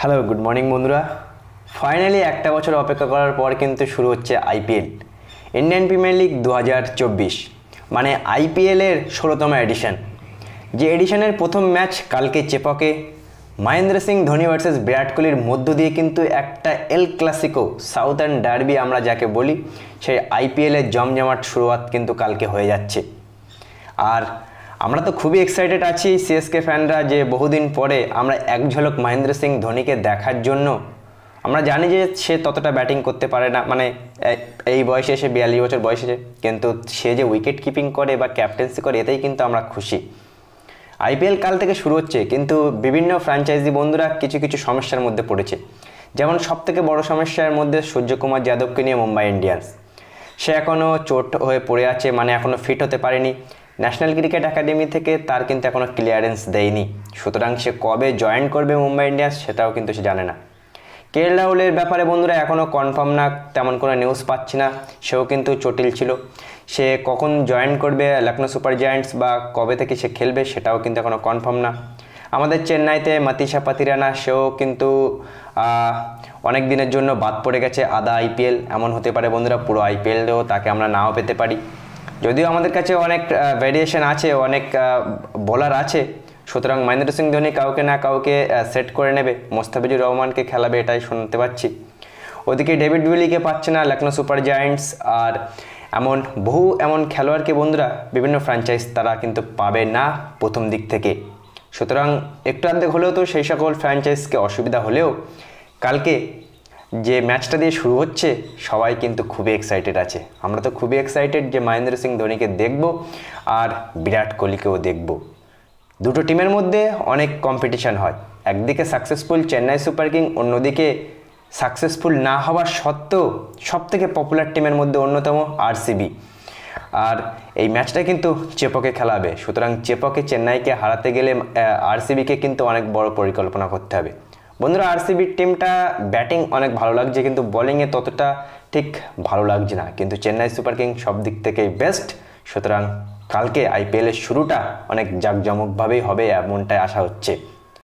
Hello, good morning বন্ধুরা। Finally একটা বছর অপেক্ষা করার পর কিন্তু শুরু হচ্ছে আইপিএল, ইন্ডিয়ান প্রিমিয়ার লিগ 2024, মানে আইপিএলের 16তম এডিশন। যে এডিশনের প্রথম ম্যাচ কালকে চেপকে মহেন্দ্র সিং ধোনি ভার্সেস বিরাট কোহলির মধ্য দিয়ে কিন্তু একটা এল ক্লাসিকো সাউথার্ন ডার্বি আমরা যাকে বলি, সেই আইপিএলের জমজমাট শুরুয়াত কিন্তু কালকে হয়ে যাচ্ছে। আর আমরা তো খুবই এক্সাইটেড আছি সিএসকে ফ্যানরা, যে বহুদিন পরে আমরা এক ঝলক মহেন্দ্র সিং ধোনিকে দেখার জন্য। আমরা জানি যে সে ততটা ব্যাটিং করতে পারে না, মানে এই বয়সে এসে 42 বছর বয়সে, কিন্তু সে যে উইকেট কিপিং করে বা ক্যাপ্টেন্সি করে এতেই কিন্তু আমরা খুশি। আইপিএল কাল থেকে শুরু হচ্ছে, কিন্তু বিভিন্ন ফ্র্যাঞ্চাইজি বন্ধুরা কিছু কিছু সমস্যার মধ্যে পড়েছে। যেমন সবথেকে বড় সমস্যার মধ্যে সূর্যকুমার যাদবকে নিয়ে মুম্বাই ইন্ডিয়ান্স। সে এখনও চোট হয়ে পড়ে আছে, মানে এখনও ফিট হতে পারেনি। ন্যাশনাল ক্রিকেট একাডেমি থেকে তার কিন্তু এখনও ক্লিয়ারেন্স দেয়নি, সুতরাং সে কবে জয়েন করবে মুম্বাই ইন্ডিয়ান্স সেটাও কিন্তু সে জানে না। কেএল রাহুলের ব্যাপারে বন্ধুরা এখনও কনফার্ম না, তেমন কোনো নিউজ পাচ্ছি না। সেও কিন্তু চটিল ছিল, সে কখন জয়েন করবে লখনৌ সুপার জায়ান্টস বা কবে থেকে সে খেলবে সেটাও কিন্তু এখনও কনফার্ম না। আমাদের চেন্নাইতে মাতিসা পাতিরানা, সেও কিন্তু অনেক দিনের জন্য বাদ পড়ে গেছে আধা আইপিএল। এমন হতে পারে বন্ধুরা পুরো আইপিএলেও তাকে আমরা নাও পেতে পারি। যদিও আমাদের কাছে অনেক ভ্যারিয়েশন আছে, অনেক বোলার আছে, সুতরাং মহেন্দ্র সিং ধোনি কাউকে না কাউকে সেট করে নেবে, মোস্তাফিজুর রহমানকে খেলাবে, এটাই শুনতে পাচ্ছি। ওদিকে ডেভিড উইলিকে পাচ্ছে না লখনৌ সুপার জায়ান্টস। আর এমন খেলোয়াড়কে বন্ধুরা বিভিন্ন ফ্র্যাঞ্চাইজ তারা কিন্তু পাবে না প্রথম দিক থেকে। সুতরাং একটু অর্ধেক হলেও তো সেই সকল ফ্র্যাঞ্চাইজকে অসুবিধা হলেও কালকে যে ম্যাচটা দিয়ে শুরু হচ্ছে সবাই কিন্তু খুবই এক্সাইটেড আছে। আমরা তো খুবই এক্সাইটেড যে মহেন্দ্র সিং ধোনিকে দেখব আর বিরাট কোহলিকেও দেখব। দুটো টিমের মধ্যে অনেক কম্পিটিশান হয়, একদিকে সাকসেসফুল চেন্নাই সুপার কিং, অন্যদিকে সাকসেসফুল না হওয়ার সত্ত্বেও সবথেকে পপুলার টিমের মধ্যে অন্যতম আরসিবি। আর এই ম্যাচটা কিন্তু চেপকে খেলাবে, সুতরাং চেপকে চেন্নাইকে হারাতে গেলে আরসিবিকে কিন্তু অনেক বড় পরিকল্পনা করতে হবে। বন্ধুরা, আরসিবির টিমটা ব্যাটিং অনেক ভালো লাগছে, কিন্তু বোলিংয়ে ততটা ঠিক ভালো লাগছে না, কিন্তু চেন্নাই সুপার কিং সব দিক থেকেই বেস্ট। সুতরাং কালকে আইপিএলের শুরুটা অনেক জাঁকজমকভাবেই হবে এমনটাই আশা হচ্ছে।